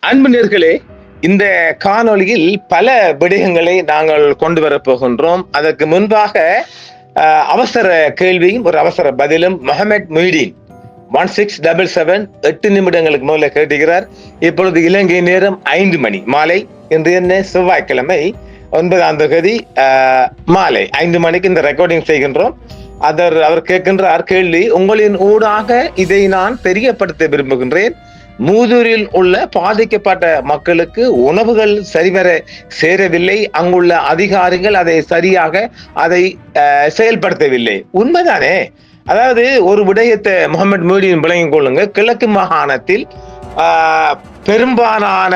அன்பு நேர்களே, இந்த காணொளியில் பல விடயங்களை நாங்கள் கொண்டு வரப் போகின்றோம். அதற்கு முன்பாக அவசர கேள்வியும் ஒரு அவசர பதிலும். முகமது மொய்தீன் 1677 8 நிமிடங்களுக்கு முதல்ல கேட்டுகிறார். இப்பொழுது இலங்கை நேரம் 5 மணி மாலை. இன்று என்ன செவ்வாய்க்கிழமை 9ஆம் தேதி மாலை 5 மணிக்கு இந்த ரெக்கார்டிங் செய்கின்றோம். அவர் கேட்கின்றார் கேள்வி, உங்களின் ஊடாக இதை நான் தெரியப்படுத்த விரும்புகின்றேன். மூதூரில் உள்ள பாதிக்கப்பட்ட மக்களுக்கு உணவுகள் சரிவர சேரவில்லை. அங்குள்ள அதிகாரிகள் அதை சரியாக செயல்படுத்தவில்லை. உண்மைதானே? அதாவது ஒரு விடயத்தை முகமது மொய்தீன் விளங்கிக் கொள்ளுங்க. கிழக்கு மாகாணத்தில் பெரும்பாலான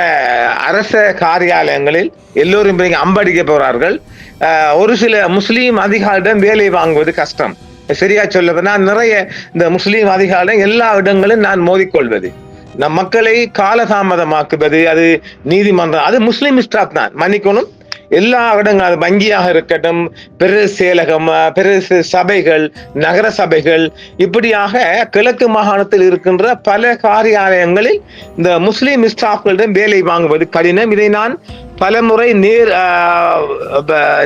அரச காரியாலயங்களில் எல்லோரும் அம்படிக்க போறார்கள். ஒரு சில முஸ்லீம் அதிகாரிடம் வேலை வாங்குவது கஷ்டம். சரியா சொல்லுவேன்னா, நிறைய இந்த முஸ்லீம் அதிகாரிடம் எல்லா இடங்களும் நான் மோதிக்கொள்வது, நம் மக்களை காலதாமதமாக்குவது, அது நீதிமன்றம், அது முஸ்லீம் ஸ்டாஃப் தான், மன்னிக்கணும். எல்லா இடங்களும், அது வங்கியாக இருக்கட்டும், பெரு செயலகம், பெரு சபைகள், நகர சபைகள், இப்படியாக கிழக்கு மாகாணத்தில் இருக்கின்ற பல காரியாலயங்களில் இந்த முஸ்லீம் ஸ்டாஃப்களிடம் வேலை வாங்குவது கடினம். இதை நான் பலமுறை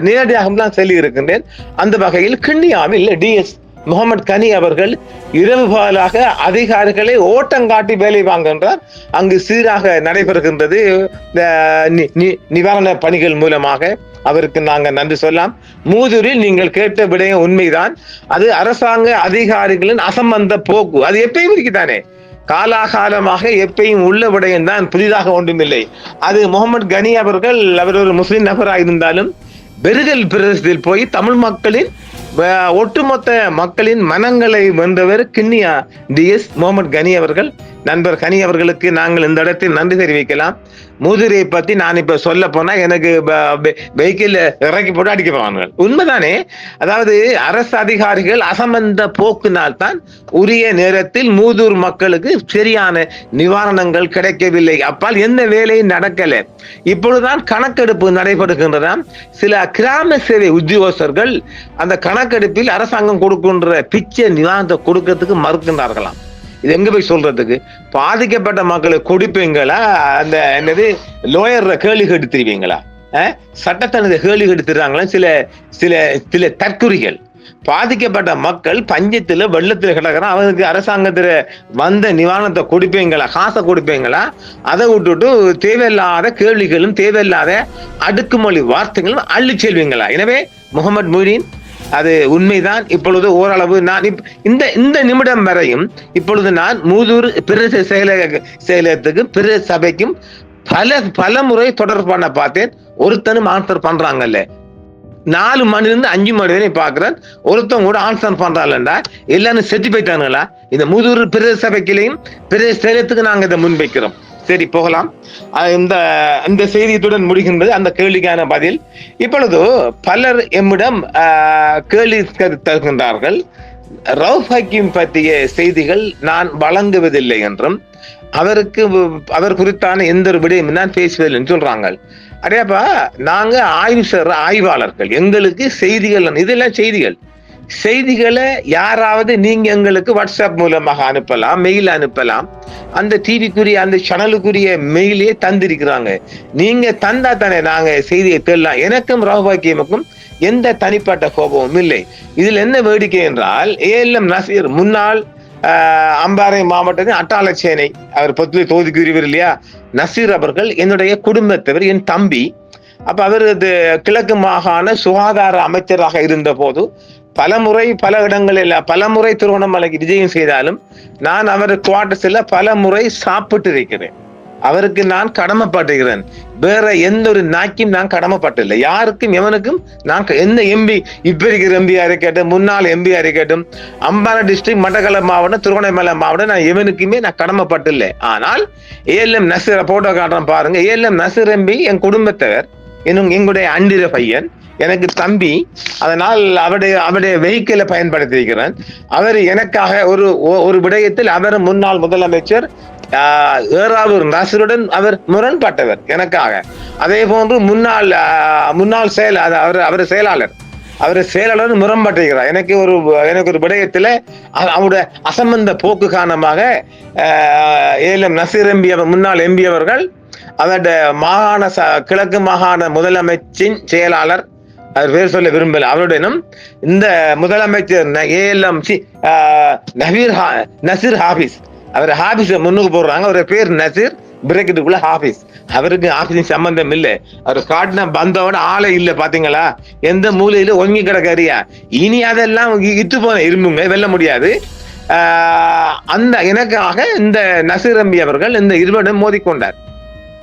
நேரடியாக தான் சொல்லி இருக்கின்றேன். அந்த வகையில் கிண்ணியாவில் டிஎஸ் முகமது கனி அவர்கள் இரவு பகலாக அதிகாரிகளை ஓட்டங்காட்டி வேலை வாங்குகின்றார். அங்கு சீராக நடைபெறுகின்றது நிவாரண பணிகள் மூலமாக. அவருக்கு நாங்கள் நன்றி சொல்லலாம். மூதூரில் நீங்கள் கேட்ட விடயம் உண்மைதான். அது அரசாங்க அதிகாரிகளின் அசம்பந்த போக்கு. அது எப்பயும் இருக்குதானே, காலாகாலமாக எப்பயும் உள்ள விடயம் தான், புதிதாக ஒன்றுமில்லை. அது முகமது கனி அவர்கள், அவர் ஒரு முஸ்லிம் நபராக இருந்தாலும் பெருகல் பிரதேசத்தில் போய் தமிழ் மக்களின் ஒட்டுமொத்த மக்களின் மனங்களை வென்றவர் கிண்ணியா டிஎஸ் முகமது கனி அவர்கள். நண்பர் கனி அவர்களுக்கு நாங்கள் இந்த இடத்தில் நன்றி தெரிவிக்கலாம். மூதூரை பத்தி நான் இப்ப சொல்ல போனா எனக்கு வெஹிக்கிள் இறக்கி போட்டு அடிக்க போவாங்க. உண்மைதானே? அதாவது அரசு அதிகாரிகள் அசம்பந்த போக்கினால் தான் உரிய நேரத்தில் மூதூர் மக்களுக்கு சரியான நிவாரணங்கள் கிடைக்கவில்லை. அப்பால் எந்த வேலையும் நடக்கல. இப்பொழுதுதான் கணக்கெடுப்பு நடைபெறுகின்றன. சில கிராம சேவை உத்தியோகஸ்தர்கள் அந்த கணக்கெடுப்பில் அரசாங்கம் கொடுக்கின்ற பிச்சை நிவாரணத்தை கொடுக்கறதுக்கு மறுக்கின்றார்களாம். இது எங்க போய் சொல்றதுக்கு? பாதிக்கப்பட்ட மக்களை கொடுப்பீங்களா? அந்த என்னது லோயர் கேள்வி எடுத்துருவீங்களா? சட்டத்தனது கேள்வி எடுத்துறாங்களா சில சில சில தற்குறிகள். பாதிக்கப்பட்ட மக்கள் பஞ்சத்துல வெள்ளத்துல கிடக்குறான், அவருக்கு அரசாங்கத்துல வந்த நிவாரணத்தை கொடுப்பீங்களா? காசை கொடுப்பீங்களா? அதை விட்டுட்டு தேவையில்லாத கேள்விகளும் தேவையில்லாத அடுக்குமொழி வார்த்தைகளும் அள்ளி செல்வீங்களா? எனவே முகமது மொய்தீன், அது உண்மைதான். இப்பொழுது ஓரளவு நான் இந்த நிமிடம் வரையும் இப்பொழுது நான் மூதூர் பிரதேச செயலகத்துக்கு பிரதேச சபைக்கும் பல முறை தொடர்பு பண்ண பார்த்தேன். ஒருத்தனும் ஆன்சர் பண்றாங்கல்ல. 4 மணிலிருந்து 5 மணி வரை பாக்குறேன். ஒருத்தவங்க கூட ஆன்சர் பண்றாங்கடா. எல்லாரும் செத்து போயிட்டானுங்களா? இந்த மூதூர் பிரதேச சபைக்கிலையும் பிரதேச செயலகத்துக்கு நாங்க இதை முன்வைக்கிறோம். சரி, போகலாம். இந்த செய்தியுடன் முடிகின்றது அந்த கேள்விக்கான பதில். இப்பொழுது பலர் எம்மிடம் கேள்வி தருகின்றார்கள். ரவுஃப் ஹக்கீம் பற்றிய செய்திகள் நான் வழங்குவதில்லை என்றும், அவர் குறித்தான எந்த ஒரு விடயம் நான் பேசுவதில்லை சொல்றாங்க. அடையாப்பா, நாங்க ஆய்வு செய்ற ஆய்வாளர்கள், எங்களுக்கு செய்திகள், இதெல்லாம் செய்திகளை யாராவது நீங்க எங்களுக்கு வாட்ஸ்அப் மூலமாக அனுப்பலாம், மெயில் அனுப்பலாம். அந்த டிவிக்குரிய அந்த சேனலுக்குரிய மெயிலே தந்திருக்கிறாங்க. நீங்க தந்தா தானே நாங்க செய்தியை தெரியலாம். எனக்கும் ரவுஃப் ஹக்கீமுக்கும் எந்த தனிப்பட்ட கோபமும் இல்லை. இதில் என்ன வேடிக்கை என்றால், ஏஎல்எம் நசீர், முன்னாள் அம்பாறை மாவட்டத்தின் அட்டாளச்சேனை, அவர் பொதுவை தொகுதிக்குரியவர் இல்லையா, நசீர் அவர்கள் என்னுடைய குடும்பத்தவர், என் தம்பி. அப்ப அவர் கிழக்கு மாகாண சுகாதார அமைச்சராக இருந்த போது பல இடங்களில் பலமுறை திருவண்ணாமலைக்கு விஜயம் செய்தாலும் நான் அவர் குவார்டர்ஸ்ல பலமுறை சாப்பிட்டு இருக்கிறேன். அவருக்கு நான் கடமைப்பட்டிருக்கிறேன். வேற எந்த ஒரு நாய்க்கும் நான் கடமைப்பட்டில்லை. யாருக்கும் எவனுக்கும் நான் எந்த எம்பி, இப்ப இருக்கிற எம்பியா இருக்கட்டும், முன்னாள் எம்பியா இருக்கட்டும், அம்பாறை டிஸ்ட்ரிக்ட், மட்டக்களப்பு மாவட்டம், திருவண்ணாமலை மாவட்டம், நான் எவனுக்குமே நான் கடமைப்பட்டில்லை. ஆனால் ஏஎல்எம் நசீர் போட்டோ காட்டுறேன் பாருங்க. ஏஎல்எம் நசீர் எம்பி என் குடும்பத்தவர், எங்களுடைய அண்டிர பையன், எனக்கு தம்பி. அதனால் அவருடைய வெஹிக்கிளை பயன்படுத்தியிருக்கிறேன். அவர் எனக்காக ஒரு விடயத்தில் அவர் முன்னாள் முதலமைச்சர் ஏறாவூர் நசீருடன் அவர் முரண்பட்டவர் எனக்காக. அதே போன்று முன்னாள் செயலாளர் முரண்பட்டிருக்கிறார். எனக்கு ஒரு விடயத்துல அவருடைய அசம்பந்த போக்கு காரணமாக ஏஎல்எம் நசீர் எம்பி, முன்னாள் எம்பி அவர்கள் அவருடைய கிழக்கு மாகாண முதலமைச்சின் செயலாளர், அவர் பேர் சொல்ல விரும்பல, அவருடனும் இந்த முதலமைச்சர் நசீர் ஹாபிஸ், அவர் ஹாபிஸ் முன்னுக்கு போடுறாங்க. அவருடைய பேர் நசீர், பிரேக்கெட்டுக்குள்ள ஹாபிஸ். அவருக்கு ஆபீஸ் சம்பந்தம் இல்லை. அவர் காட்டின பந்தோட ஆளை இல்லை. பாத்தீங்களா, எந்த மூலையில ஒங்கி கிடக்கறியா. இனி அதெல்லாம் இட்டு போன இரும்புங்க, வெல்ல முடியாது. அந்த எனக்காக இந்த நசீர் எம்பி அவர்கள் இந்த இருவரும் மோதிக்கொண்டார்.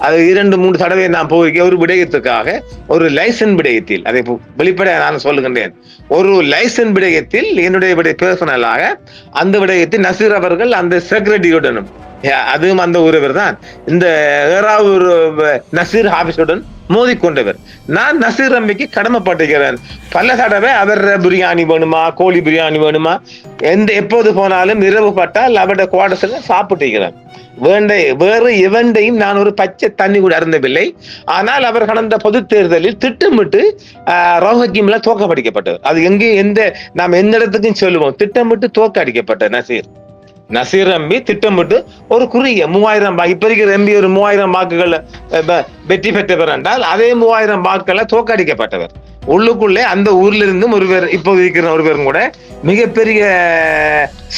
அது 2-3 தடவை நான் போய் ஒரு விடயத்துக்காக, ஒரு லைசன் விடயத்தில், அதை வெளிப்படையாக நான் சொல்லுகின்றேன், ஒரு லைசன் விடயத்தில் என்னுடைய பர்சனலாக அந்த விடயத்தில் நசீர் அவர்கள் அந்த செக்ரட்டரியுடனும், அதுவும் அந்த ஒருவர் தான், இந்த நசீர் ஹாபிஸுடன் மோதிக்கொண்டவர். நான் நசீர் எம்பிக்கு கடமைப்பட்டிருக்கிறேன். பல தடவை அவர் பிரியாணி வேணுமா, கோழி பிரியாணி வேணுமா, எப்போது போனாலும் இரவு பட்டால் அவருடைய குவார்டர்ஸ்ல சாப்பிட்டிருக்கிறேன். வேறு எவண்டையும் நான் ஒரு பச்சை தண்ணி கூட அருந்தவில்லை. ஆனால் அவர் கடந்த பொது தேர்தலில் திட்டமிட்டு ரவுஃப் ஹக்கீம்ல தோற்கடிக்கப்பட்டது. அது நாம் எந்த இடத்துக்கும் சொல்லுவோம், திட்டமிட்டு தோற்கடிக்கப்பட்ட நசீர் எம்பி திட்டமிட்டு ஒரு குறுகிய 3000 இப்ப இருக்கிற எம்பி ஒரு 3000 வாக்குகள் வெற்றி பெற்றவர் என்றால், அதே 3000 வாக்குகளை தோற்கடிக்கப்பட்டவர். உள்ளுக்குள்ளே அந்த ஊர்ல இருந்தும் ஒருவர், இப்போது இருக்கிற ஒருவரும் கூட மிகப்பெரிய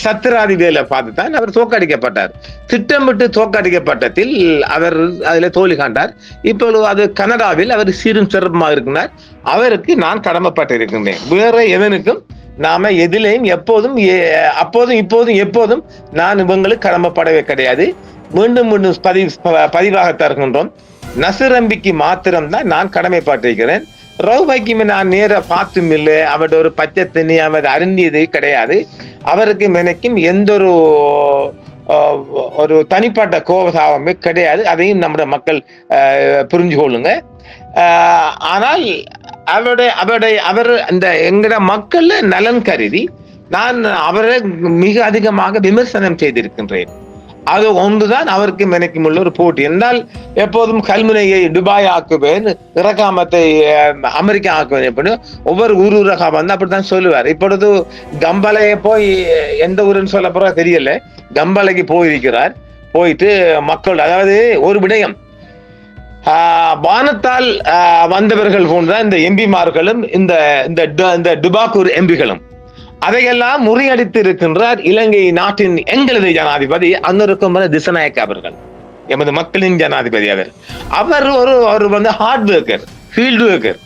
சத்திராதி வேலை பார்த்து தான் அவர் தோற்கடிக்கப்பட்டார். திட்டமிட்டு தோற்கடிக்கப்பட்டதில் அவர் அதுல தோல்வி காண்டார். இப்பொழுது அது கனடாவில் அவர் சீரும் சிறப்புமாக இருக்கிறார். அவருக்கு நான் கடமைப்பட்டு இருக்கின்றேன். வேற எவனுக்கும் நாம எதிலையும் இப்போதும் எப்போதும் நான் இவங்களுக்கு கடமைப்படவே கிடையாது. மீண்டும் பதிவாக தருகின்றோம். நசீர் எம்பிக்கு மாத்திரம்தான் நான் கடமைப்பட்டிருக்கிறேன். ரவுஃப் ஹக்கீமை நான் நேர பார்த்தும் இல்லை. அவருடைய ஒரு பச்சை தண்ணி அவர் அருந்தியது கிடையாது. அவருக்கு எனக்கும் எந்த ஒரு தனிப்பட்ட கோபதாபமே கிடையாது. அதையும் நம்முடைய மக்கள் புரிஞ்சு கொள்ளுங்க. ஆனால் அவர் இந்த எங்கட மக்கள் நலன் கருதி நான் அவரை மிக அதிகமாக விமர்சனம் செய்திருக்கின்றேன். அது ஒன்றுதான் அவருக்கு எனக்கும் உள்ள ஒரு போட்டி. என்றால் எப்போதும் கல்முனையை துபாய் ஆக்குவேன், இறக்காமத்தை அமெரிக்கா ஆக்குவேன், எப்படி ஒவ்வொரு ஊரக வந்து அப்படித்தான் சொல்லுவார். இப்பொழுது கம்பளையை போய் எந்த ஊருன்னு சொல்ல போறா தெரியல, கம்பளைக்கு போயிருக்கிறார். போயிட்டு மக்கள், அதாவது ஒரு விடயம், வானத்தால் வந்தவர்கள் போன்ற இந்த எம்பிமார்களும் இந்த டுபாக்கூர் எம்பிகளும் அதையெல்லாம் முறியடித்து இருக்கின்றார் இலங்கை நாட்டின் எங்களது ஜனாதிபதி அனுரகுமார திசாநாயக்க அவர்கள், எமது மக்களின் ஜனாதிபதி. அவர் ஒரு வந்து hard worker, field worker.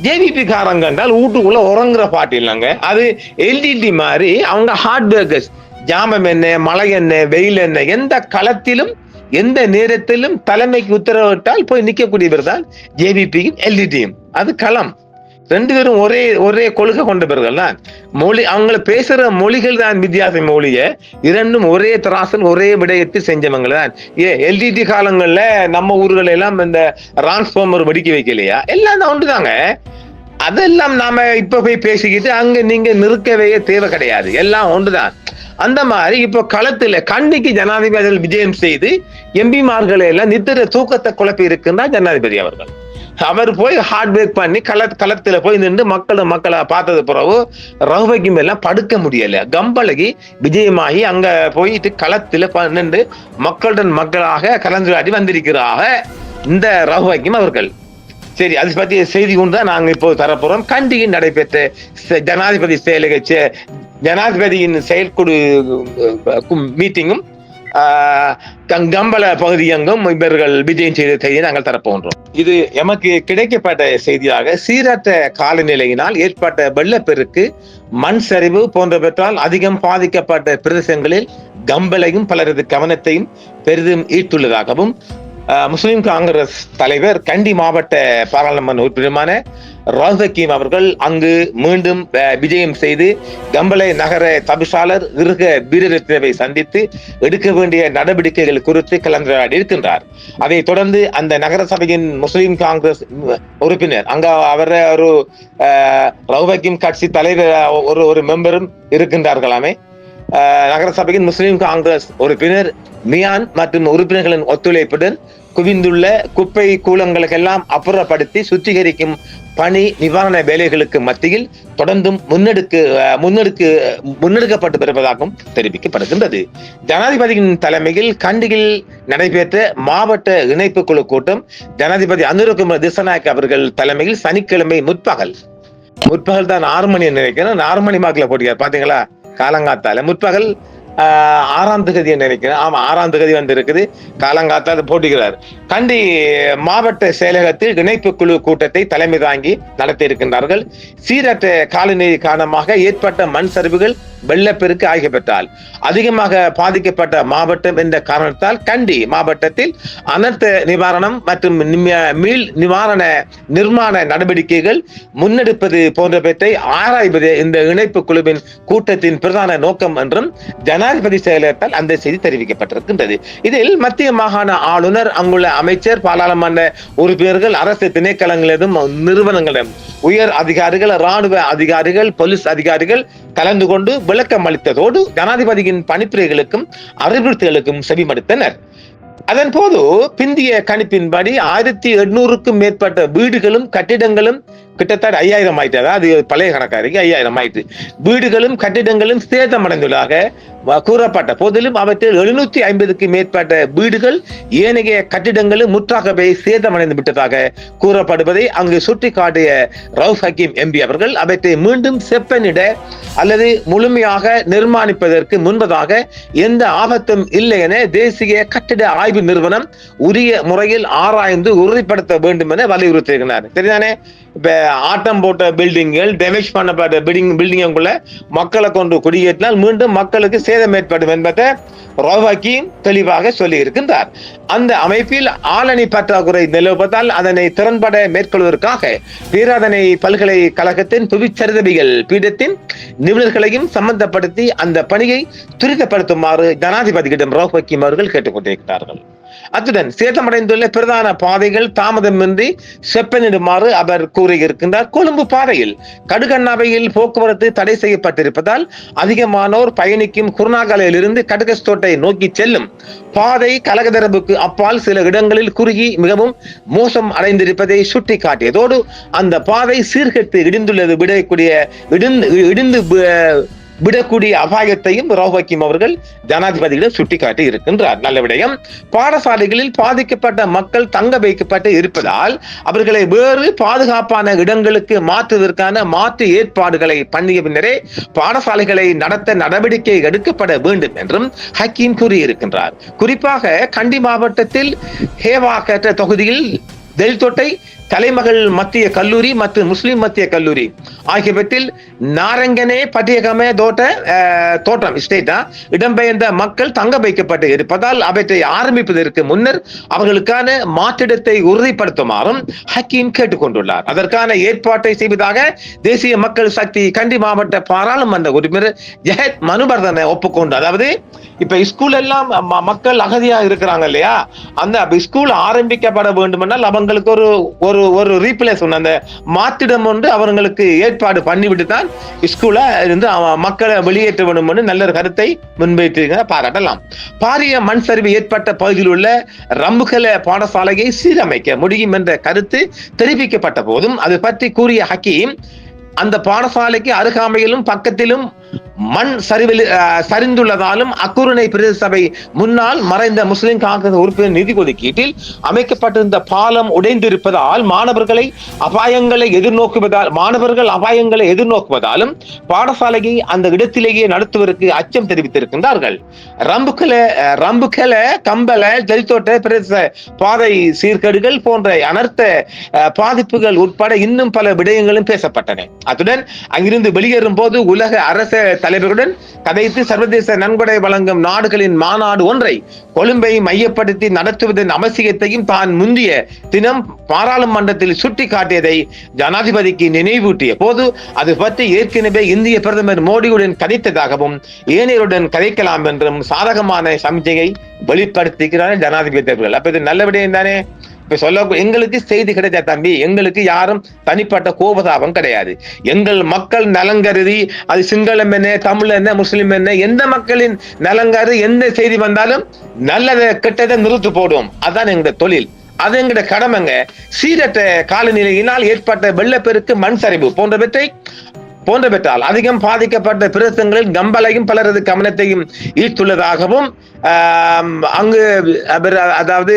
JVP காரங்க என்றால் வீட்டுக்குள்ள உறங்குற பாட்டு இல்லைங்க, அது எல்டிடி மாதிரி அவங்க ஹார்ட் ஒர்க்கர்ஸ். ஜாமம் என்ன, மழை என்ன, வெயில் என்ன, எந்த களத்திலும் எந்த நேரத்திலும் தலைமைக்கு உத்தரவிட்டால் போய் நிற்கக்கூடியவர் தான் ஜேவிபியும் எல்டிடியும். அது களம். 2 பேரும் ஒரே கொள்கை கொண்டவர்கள் தான். மொழி, அவங்கள பேசுற மொழிகள் தான் வித்தியாசம் மொழிய, இரண்டும் ஒரே தராசல் ஒரே விடயத்தில் செஞ்சவங்க தான். எல்டிடி காலங்கள்ல நம்ம ஊர்கள் எல்லாம் இந்த டிரான்ஸ்பார்மர் வெடிக்க வைக்கலையா, எல்லாம் தான் ஒன்றுதாங்க. அதெல்லாம் நாம இப்ப போய் பேசிக்கிட்டு அங்க நீங்க நிற்கவே தேவை கிடையாது, எல்லாம் ஒன்றுதான். அந்த மாதிரி இப்போ களத்துல கண்டிக்கு ஜனாதிபதி விஜயம் செய்து எம்பிமார்களை எல்லாம் நித்திர தூக்கத்தை குழப்பி இருக்கின்றார் ஜனாதிபதி அவர்கள். அவர் போய் ஹார்ட் ஒர்க் பண்ணி களத்துல போய் நின்று மக்களை பார்த்தது பிறகு ரவுஃப் ஹக்கீம் எல்லாம் படுக்க முடியல. கம்பளகி விஜயமாகி அங்க போயிட்டு களத்துல நின்று மக்களாக கலந்துரையாடி வந்திருக்கிறாக இந்த ரவுஃப் ஹக்கீம் அவர்கள். சரி, அது பற்றிய செய்தி கொண்டு தான் நாங்க இப்போ தரப்போறோம். கண்டியில் நடைபெற்ற ஜனாதிபதியின் செயற்குழு மீட்டிங்கும் கம்பள பகுதியெங்கும் இவர்கள் விஜயம் செய்த செய்தியை நாங்கள் தரப்போன்றோம். இது எமக்கு கிடைக்கப்பட்ட செய்தியாக, சீரற்ற காலநிலையினால் ஏற்பட்ட வெள்ளப்பெருக்கு, மண் சரிவு போன்றவற்றால் அதிகம் பாதிக்கப்பட்ட பிரதேசங்களில் கம்பளையும் பலரது கவனத்தையும் பெரிதும் ஈர்த்துள்ளதாகவும் முஸ்லிம் காங்கிரஸ் தலைவர், கண்டி மாவட்ட பாராளுமன்ற உறுப்பினருமான ரவுஃப் ஹக்கீம் அவர்கள் அங்கு மீண்டும் விஜயம் செய்து கம்பளை நகர தவிசாளர் வீரரத்னவை சந்தித்து எடுக்க வேண்டிய நடவடிக்கைகள் குறித்து கலந்துரையாடி இருக்கின்றார். அதை தொடர்ந்து அந்த நகர சபையின் முஸ்லிம் காங்கிரஸ் உறுப்பினர், அங்க அவரை ஒரு ரவுஃப் ஹக்கீம் கட்சி தலைவர் ஒரு மெம்பரும் இருக்கின்றார்களாமே, நகரசபையின் முஸ்லிம் காங்கிரஸ் உறுப்பினர் மியான் மற்றும் உறுப்பினர்களின் ஒத்துழைப்புடன் குவிந்துள்ள குப்பை கூலங்களுக்கெல்லாம் அப்புறப்படுத்தி சுத்திகரிக்கும் பணி நிவாரண வேலைகளுக்கு மத்தியில் தொடர்ந்தும் முன்னெடுக்கப்பட்டு வருவதாகவும் தெரிவிக்கப்படுகின்றது. ஜனாதிபதியின் தலைமையில் கண்டியில் நடைபெற்ற மாவட்ட இணைப்பு குழு கூட்டம் ஜனாதிபதி அனுரகுமார திசாநாயக்க அவர்கள் தலைமையில் சனிக்கிழமை முற்பகல் தான் 6 மணி நினைக்கிறேன், 6 மணி மார்க்ல போட்டிருக்காரு பாத்தீங்களா, காலங்காத்தால முற்பகல் 6ஆம் தேதி நினைக்கிறேன். ஆமா, 6ஆம் தேதி வந்து இருக்குது, காலங்காத்தால போட்டுகிறார். கண்டி மாவட்ட செயலகத்தில் இணைப்பு குழு கூட்டத்தை தலைமை தாங்கி நடத்தி இருக்கின்றார்கள். சீரற்ற காலநிலை காரணமாக ஏற்பட்ட மண் சரிவுகள், வெள்ளப்பெருக்கு ஆகியவற்றால் அதிகமாக பாதிக்கப்பட்ட மாவட்டம் என்ற காரணத்தால் கண்டி மாவட்டத்தில் அனர்த்த நிவாரணம் மற்றும் மீள் நிர்மாண நடவடிக்கைகள் முன்னெடுப்பது போன்றவற்றை ஆராய்வது இந்த இணைப்பு குழுவின் கூட்டத்தின் பிரதான நோக்கம் என்றும் ஜனாதிபதி செயலகத்தால் அந்த செய்தி தெரிவிக்கப்பட்டிருக்கின்றது. இதில் மத்திய மாகாண ஆளுநர், அங்குள்ள அமைச்சர், பாராளுமன்ற உறுப்பினர்கள், அரசு திணைக்களங்களிலும் நிறுவனங்களிடம் உயர் அதிகாரிகள், ராணுவ அதிகாரிகள், போலீஸ் அதிகாரிகள் கலந்து கொண்டு விளக்கம் அளித்ததோடு ஜனாதிபதியின் பணிப்புரைகளுக்கும் அறிவுறுத்தலுக்கும் செவிமடுத்தனர். அதன் போது பிந்திய கணிப்பின்படி 1800க்கும் மேற்பட்ட வீடுகளும் கட்டிடங்களும் கிட்டத்தட்ட 5000 ஆயிட்டு, அதாவது பழைய கணக்காரிக்கு 5000 ஆயிட்டு வீடுகளும் கட்டிடங்களும் சேதமடைந்துள்ளதாக கூறப்பட்ட போதிலும் அவற்றில் 750க்கும் மேற்பட்ட வீடுகள் ஏனைய கட்டிடங்களும் முற்றாகவே சேதமடைந்து விட்டதாக கூறப்படுவதை அங்கு சுட்டிக்காட்டிய ரவுஃப் ஹக்கீம் எம்பி அவர்கள் அவற்றை மீண்டும் செப்பனிட அல்லது முழுமையாக நிர்மாணிப்பதற்கு முன்பதாக எந்த ஆபத்தும் இல்லை என தேசிய கட்டிட ஆய்வு நிறுவனம் உரிய முறையில் ஆராய்ந்து உறுதிப்படுத்த வேண்டும் என வலியுறுத்தியிருக்கிறார். சரிதானே? இப்ப ஆட்டம் போட்ட பில்டிங்கள், டேமேஜ் பண்ணப்பட்ட பில்டிங்குள்ள மக்களை கொண்டு குடியேற்றினால் மீண்டும் மக்களுக்கு சேதம் ஏற்படும் என்பதை ரவுஃப் தெளிவாக சொல்லி இருக்கின்றார். அந்த அமைப்பில் ஆளணி பற்றாக்குறை நிலவுவதால் அதனை திறன்பட மேற்கொள்வதற்காக பேராதனை பல்கலைக்கழகத்தின் புவிச்சரிதவியல் பீடத்தின் நிபுணர்களையும் சம்பந்தப்படுத்தி அந்த பணியை துரிதப்படுத்துமாறு ஜனாதிபதியிடம் ரவுஃப் ஹக்கீம் அவர்கள் கேட்டுக்கொண்டிருக்கிறார்கள். அத்துடன் சேதமடைந்துள்ள பிரதான பாதைகள் தாமதமின்றி செப்பனிடுமாறு அவர் கூறியிருக்கின்றார். கொழும்பு பாதையில் கடுகண்ணாவையில் போக்குவரத்து தடை செய்யப்பட்டிருப்பதால் அதிகமானோர் பயணிக்கும் குருநாகலிலிருந்து கடுகஸ்தோட்டை நோக்கி செல்லும் பாதை கலகதரப்புக்கு அப்பால் சில இடங்களில் குறுகி மிகவும் மோசம் அடைந்திருப்பதை சுட்டி காட்டியதோடு அந்த பாதை சீர்கெட்டு இடிந்து விடக்கூடிய அபாயத்தையும் ரவுஃப் ஹக்கீம் அவர்கள் ஜனாதிபதியிடம் சுட்டிக்காட்டி இருக்கின்றார். நல்ல விடயம். பாடசாலைகளில் பாதிக்கப்பட்ட மக்கள் தங்க வைக்கப்பட்டு இருப்பதால் அவர்களை வேறு பாதுகாப்பான இடங்களுக்கு மாற்றுவதற்கான மாற்று ஏற்பாடுகளை பண்ணிய பின்னரே பாடசாலைகளை நடத்த நடவடிக்கை எடுக்கப்பட வேண்டும் என்றும் ஹக்கீம் கூறியிருக்கின்றார். குறிப்பாக கண்டி மாவட்டத்தில் ஹேவாகட்ட தொகுதியில் தெல்தொட்டை தலைமகள் மத்திய கல்லூரி மற்றும் முஸ்லிம் மத்திய கல்லூரி ஆகியவற்றில் நாரங்கனே பட்டியகமே தோட்டம் ஸ்டேட்டா இடம்பெயர்ந்த மக்கள் தங்க வைக்கப்பட்டு இருப்பதால் அவற்றை ஆரம்பிப்பதற்கு முன்னர் அவர்களுக்கான மாற்றிடத்தை உறுதிப்படுத்துமாறும் ஹக்கீம் கேட்டுக்கொண்டுள்ளார். அதற்கான ஏற்பாட்டை செய்வதாக தேசிய மக்கள் சக்தி கண்டி மாவட்ட பாராளுமன்ற உறுப்பினர் ஜெகத் மனுவர்தன ஒப்புக்கொண்டு, அதாவது இப்ப ஸ்கூல் எல்லாம் மக்கள் அகதியா இருக்கிறாங்க இல்லையா, அந்த ஸ்கூல் ஆரம்பிக்கப்பட வேண்டுமென்றால் அவங்களுக்கு ஒரு ரீப்ளேஸ்மெண்ட், அந்த மாற்றிடம் ஒன்று அவர்களுக்கு ஏற்பாடு பண்ணிவிட்டு தான் ஸ்கூல இருந்து மக்களை வெளியேற்ற வேண்டும் என்று நல்ல கருத்தை முன்வைத்து பாராட்டலாம். பாரிய மண் சரிவு ஏற்பட்ட பகுதியில் உள்ள ரம்புகல பாடசாலையை சீரமைக்க முடியும் என்ற கருத்து தெரிவிக்கப்பட்ட போதும் அது பற்றி கூறிய ஹக்கீம், அந்த பாடசாலைக்கு அருகாமையிலும் பக்கத்திலும் மண் சரிந்துள்ளதாலும் அக்குருணை பிரதேச சபை முன்னாள் மறைந்த முஸ்லிம் காங்கிரஸ் உறுப்பினர் நிதி ஒதுக்கீட்டில் அமைக்கப்பட்டிருந்த பாலம் உடைந்திருப்பதால் மாணவர்கள் அபாயங்களை எதிர்நோக்குவதாலும் பாடசாலையை அந்த இடத்திலேயே நடத்துவதற்கு அச்சம் தெரிவித்திருக்கின்றார்கள். ரம்புகல கம்பல தெல்தோட்ட பிரதேச பாதை சீர்கேடுகள் போன்ற அனர்த்த பாதிப்புகள் உட்பட இன்னும் பல விடயங்களும் பேசப்பட்டன. அத்துடன் அங்கிருந்து வெளியேறும் போது உலக அரச தலைவருடன் கதைத்து சர்வதேச நன்கொடை வழங்கும் நாடுகளின் மாநாடு ஒன்றை கொழும்பை மையப்படுத்தி நடத்துவதன் அவசியத்தையும் தான் முந்திய தினம் பாராளுமன்றத்தில் சுட்டி காட்டியதை ஜனாதிபதிக்கு நினைவூட்டிய போது அது பற்றி ஏற்கனவே இந்திய பிரதமர் மோடியுடன் கதைத்ததாகவும் ஏனையருடன் கதைக்கலாம் என்றும் சாதகமான சமிச்சையை வெளிப்படுத்துகிறார் ஜனாதிபதி அவர்கள். அப்ப இது நல்ல விடயம் தானே. இப்ப சொல்ல எங்களுக்கு செய்தி கிடைச்சா தம்பி, எங்களுக்கு யாரும் தனிப்பட்ட கோபதாபம் கிடையாது. எங்கள் மக்கள் நலங்கருதி அது சிங்களம் என்ன, தமிழ் என்ன, முஸ்லிம் என்ன, எந்த மக்களின் நலங்கருதி எந்த செய்தி வந்தாலும் நல்லதை கெட்டதை நிறுத்து போடுவோம். அதான் எங்க தொழில், அது எங்கட கடமைங்க. சீரற்ற காலநிலையினால் ஏற்பட்ட வெள்ளப்பெருக்கு, மண் சரிவு போன்றவற்றால் அதிகம் பாதிக்கப்பட்ட பிரதேசங்களில் கம்பளையும் பலரது கவனத்தையும் ஈர்த்துள்ளதாகவும் அங்கு அதாவது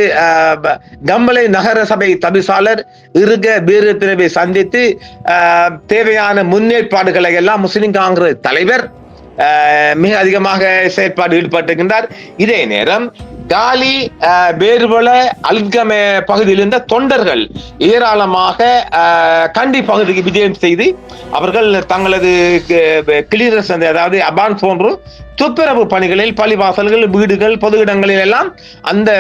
கம்பளை நகர சபை தவிசாளர் இருக பீரத்தினவை சந்தித்து தேவையான முன்னேற்பாடுகளை எல்லாம் முஸ்லிம் காங்கிரஸ் தலைவர் மிக அதிகமாக செயற்பாடு ஈடுபட்டிருக்கின்றார். இதே நேரம் காலி, பேர்வள, அல்கம பகுதியில் இருந்த தொண்டர்கள் ஏராளமாக கண்டி பகுதிக்கு விஜயம் செய்து அவர்கள் தங்களது கிளியரன்ஸ், அதாவது அபான் போன்று துப்புரவு பணிகளில் பள்ளிவாசல்கள், வீடுகள், பொது இடங்களில் எல்லாம் அந்த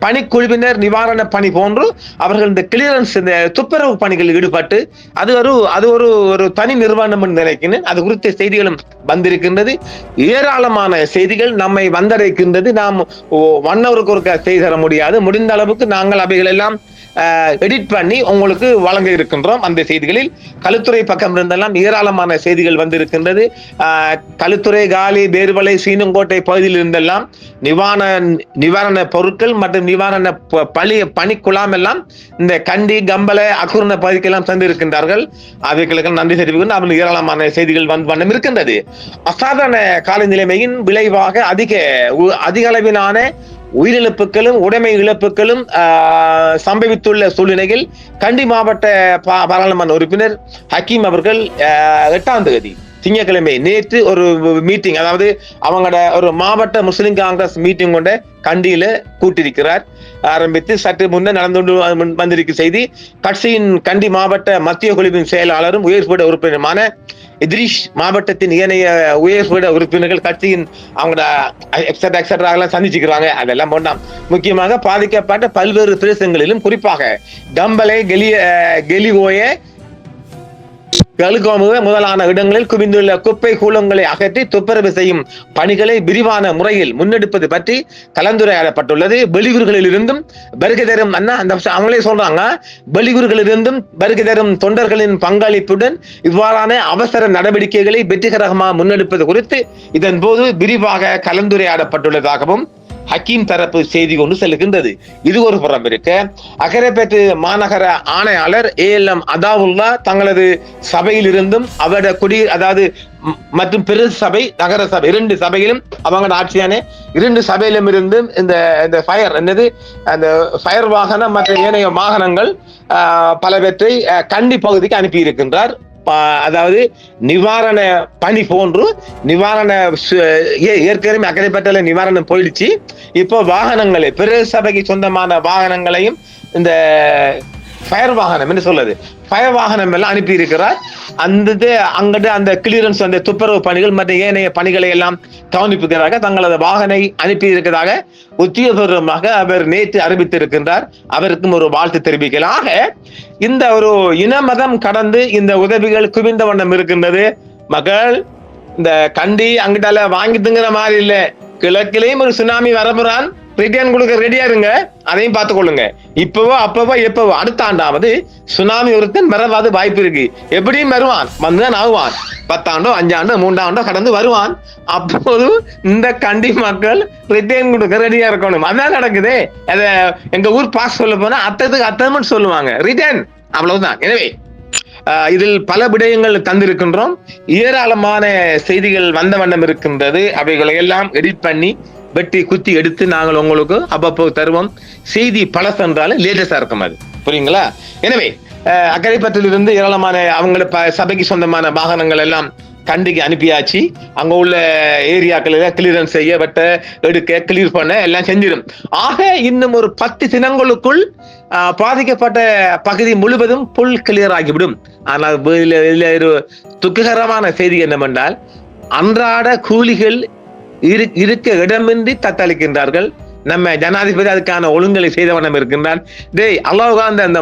பணிக்குழுவினர் நிவாரண பணி போன்று அவர்கள் இந்த கிளியரன்ஸ், இந்த துப்புரவு பணிகளில் ஈடுபட்டு அது ஒரு தனி நிறுவனம் என்று நினைக்கிறேன். அது குறித்த செய்திகளும் வந்திருக்கின்றது. ஏராளமான செய்திகள் நம்மை வந்தடைக்கின்றது. நாம் 1 ஹவருக்கு ஒரு செய்தி தர முடியாது. முடிந்த அளவுக்கு நாங்கள் அவைகள் எல்லாம் எடிட் பண்ணி உங்களுக்கு வழங்க இருக்கின்றோம். அந்த செய்திகளில் களுத்துறை பக்கம் இருந்தெல்லாம் ஏராளமான செய்திகள் வந்திருக்கின்றது. களுத்துறை, காலி, பேர்வளை, சீனங்கோட்டை பகுதியில் இருந்தெல்லாம் நிவாரண பொருட்கள் மற்றும் நிவாரண பணிக்குழாம் எல்லாம் இந்த கண்டி, கம்பளை, அக்குரண பகுதிக்கெல்லாம் தந்திருக்கின்றார்கள். அவைகளுக்கு நன்றி தெரிவிக்கின்றோம். அவர்கள் ஏராளமான செய்திகள் வண்ணம் இருக்கின்றது. அசாதாரண காலநிலைமையின் விளைவாக அதிக அளவிலான உயிரிழப்புகளும் உடைமை இழப்புகளும் சம்பவித்துள்ள சூழ்நிலையில் கண்டி மாவட்ட பாராளுமன்ற உறுப்பினர் ஹக்கீம் அவர்கள் 8ஆம் தேதி திங்கட்கிழமை நேற்று ஒரு மீட்டிங், அதாவது அவங்களோட ஒரு மாவட்ட முஸ்லிம் காங்கிரஸ் மீட்டிங் கொண்ட கண்டியில கூட்டியிருக்கிறார். ஆரம்பித்து சற்று முன்னர் நடந்து வந்திருக்கும் செய்தி, கட்சியின் கண்டி மாவட்ட மத்திய குழுவின் செயலாளரும் உயர்பீட உறுப்பினருமான இத்ரிஷ், மாவட்டத்தின் ஏனைய உயர்பீட உறுப்பினர்கள் கட்சியின் அவங்களோட எக்ஸெட்ரா சந்திச்சுக்கிறாங்க. அதெல்லாம் போண்டாம். முக்கியமாக பாதிக்கப்பட்ட பல்வேறு பிரதேசங்களிலும் குறிப்பாக கம்பளை, கெலிஓய, கழுகோமுக முதலான இடங்களில் குவிந்துள்ள குப்பை கூலங்களை அகற்றி துப்புரவு செய்யும் பணிகளை விரிவான முறையில் முன்னெடுப்பது பற்றி கலந்துரையாடப்பட்டுள்ளது. வெளியூர்களில் இருந்தும் வருகை தரும் அவங்களே சொல்றாங்க, வெளியூர்களில் இருந்தும் வருகை தரும் தொண்டர்களின் பங்களிப்புடன் இவ்வாறான அவசர நடவடிக்கைகளை வெற்றிகரமாக முன்னெடுப்பது குறித்து இதன் போது விரிவாக கலந்துரையாடப்பட்டுள்ளதாகவும் ஹக்கீம் தரப்பு செய்தி கொண்டு செல்கின்றது. இது ஒரு புறம் இருக்க, அக்கரைப்பேட்டு மாநகர ஆணையாளர் ALM அதாவுல்லா தங்களது சபையில் இருந்தும் அவருடைய அதாவது மற்றும் பெரு சபை, நகர சபை 2 சபையிலும் அவங்க ஆட்சியான 2 சபையிலும் இருந்து இந்த ஃபயர் அந்த ஃபயர் வாகனம் மற்ற ஏனைய வாகனங்கள் பலவற்றை கண்டி பகுதிக்கு அனுப்பி இருக்கின்றார். அதாவது நிவாரண பணி போன்று ஏற்கனவே அக்கறைப்பட்ட நிவாரணம் போயிடுச்சு. இப்போ வாகனங்களை, பிரதேச சபைக்கு சொந்தமான வாகனங்களையும் இந்த ஃபயர் வாகனம் என்று சொல்லுது, ஃபயர் வாகனம் எல்லாம் அனுப்பி இருக்கிறார். அங்கிட்டு அந்த கிளியரன்ஸ், அந்த துப்புரவு பணிகள் மற்றும் ஏனைய பணிகளை எல்லாம் கவனிப்புக்காக தங்களது வாகனை அனுப்பி இருக்கிறதாக உத்தியோகபூர்வமாக அவர் நேற்று அறிவித்திருக்கின்றார். அவருக்கும் ஒரு வாழ்த்து தெரிவிக்கலாக இந்த ஒரு இன மதம் கடந்து இந்த உதவிகள் குவிந்த வண்ணம் இருக்கின்றது. மக்கள் இந்த கண்டி அங்கிட்டால வாங்கிட்டுங்கிற மாதிரி இல்ல, கிழக்கிலையும் ஒரு சுனாமி வரப்புறான், ரிட்டர்ன் கொடுக்க ரெடியா இருங்க, அதையும் பார்த்துக் கொள்ளுங்க. இப்பவோ எப்பவோ அடுத்த ஆண்டாவது சுனாமி ஒருத்தன் வரவாது வாய்ப்பு இருக்கு. எப்படியும் வருவான், வந்துதான் ஆகுவான். 10 ஆண்டோ 5 ஆண்டோ 3 ஆண்டோ கடந்து வருவான். அப்போது இந்த கண்டி மக்கள் ரிட்டர்ன் கொடுக்க ரெடியா இருக்கணும். அதான் நடக்குது. அத எங்க ஊர் பாஸ் சொல்ல போனா அத்தத்துக்கு அத்தமன் சொல்லுவாங்க, ரிட்டர்ன், அவ்வளவுதான். எனவே இதில் பல விடயங்கள் தந்திருக்கின்றோம். ஏராளமான செய்திகள் வந்த வண்ணம் இருக்கின்றது. அவைகளை எல்லாம் எடிட் பண்ணி வெட்டி குத்தி எடுத்து நாங்கள் உங்களுக்கு அப்பப்போ தருவோம். செய்தி பழசென்றாலும் லேட்டஸ்டா இருக்கும், அது புரியுங்களா? எனவே அக்கரைப்பற்றிலிருந்து ஏராளமான அவங்கள சபைக்கு சொந்தமான வாகனங்கள் எல்லாம் கண்டிக்கு அனுப்பியாச்சு. அங்க உள்ள ஏரியாக்களில் கிளியரன்ஸ் செய்ய, வெட்ட, எடுக்க, கிளியர் பண்ண எல்லாம் செஞ்சிடும். ஆக இன்னும் ஒரு 10 தினங்களுக்குள் பாதிக்கப்பட்ட பகுதி முழுவதும் புல் கிளியர் ஆகிவிடும். ஆனால் ஒரு துக்ககரமான செய்தி என்னவென்றால், அன்றாட கூலிகள் இருக்க இடமின்றி தத்தளிக்கின்றார்கள். நம்ம ஜனாதிபதி அதுக்கான ஒழுங்கலை செய்தவனம் இருக்கின்றான். டேய் அல்லாஹ் அந்த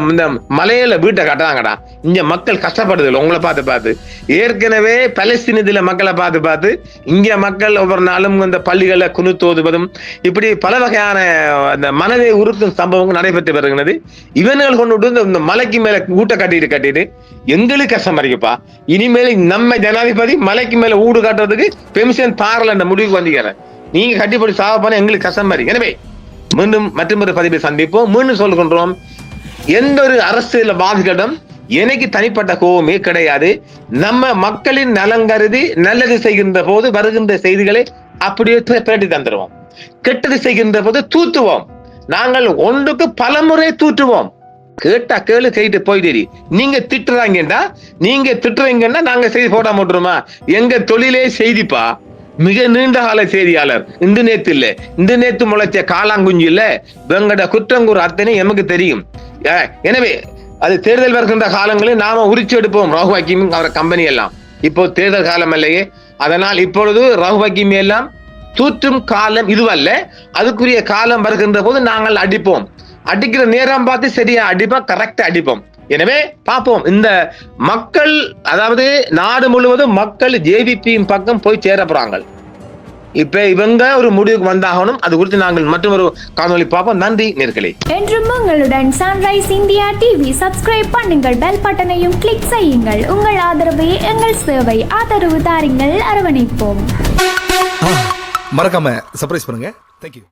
மலையில வீட்டை கட்டுறாங்கடா, இங்க மக்கள் கஷ்டப்படுது உங்களை பார்த்து ஏற்கனவே பலஸ்தீனத்துல மக்களை பார்த்து இங்க மக்கள் ஒவ்வொரு நாளும் இந்த பள்ளிகளை குனுத்தோதுவதும் இப்படி பல வகையான அந்த மனதை உருக்கும் சம்பவங்கள் நடைபெற்று வருகிறது. இவர்கள் கொண்டு இந்த மலைக்கு மேல வீட்டை கட்டிட்டு எங்களுக்கு கஷ்டம் இருக்குப்பா. இனிமேல் நம்ம ஜனாதிபதி மலைக்கு மேல வீடு கட்டுறதுக்கு பெர்மிஷன் தாரல அந்த முடிவுக்கு வந்தீங்க. நீங்க கட்டிப்படி சாவப்பான எங்களுக்கு கஷ்டம் மாதிரி. எனவே மீண்டும் மற்றொரு பதிவை சந்திப்போம். மீண்டும் சொல்கின்றோம், எந்த ஒரு அரசியல்வாதிகளிடம் எனக்கு தனிப்பட்ட கோபமே கிடையாது. நம்ம மக்களின் நலன் கருதி நல்லது செய்கின்ற போது வருகின்ற செய்திகளை அப்படியே பிரட்டி தந்துடுவோம். கெட்டது செய்கின்ற போது தூத்துவோம். நாங்கள் ஒன்றுக்கு பல முறை தூற்றுவோம். கேட்டா கேளு செய்து போயிட்டு நீங்க திட்டுறீங்கன்னா நாங்க செய்தி போட மாட்டோமா? எங்க தொழிலே செய்திப்பா. மிக நீண்ட கால செய்தியாளர். இன்று நேத்து முளைச்ச காலாங்குஞ்சு இல்ல, வெங்கட குற்றங்கூர் அத்தனை எமக்கு தெரியும். எனவே அது தேர்தல் வருகின்ற காலங்களில் நாம உரிச்சு எடுப்போம். ரஹூப் ஹக்கீம் அவர கம்பெனி எல்லாம் இப்போ தேர்தல் காலம் இல்லையே, அதனால் இப்பொழுது ரஹூப் ஹக்கீம் எல்லாம் தூற்றும் காலம் இதுவல்ல. அதுக்குரிய காலம் வருகின்ற போது நாங்கள் அடிப்போம். அடிக்கிற நேரம் பார்த்து சரியா அடிப்போம், கரெக்டா அடிப்போம். எனவே பார்ப்போம். இந்த மக்கள், அதாவது நாடு முழுவதும் மக்கள் ஜேவிபியின் பக்கம் போய் சேர போறாங்க. இப்ப இவங்க ஒரு முடிவுக்கு வந்தாகணும். அது குறித்து நாங்கள் மற்றொரு காணொலி பார்ப்போம். நன்றி நேர்களே. என்றும் உங்களுடன் சன்ரைஸ் இந்தியா டிவி சப்ஸ்கிரைப் பண்ணுங்கள், பெல் பட்டனையும் கிளிக் செய்யுங்கள். உங்கள் ஆதரவே எங்கள் சேவை. ஆதரவு தாருங்கள், அரவணைப்போம். மறக்காம சர்ப்ரைஸ் பண்ணுங்க. தேங்க்யூ.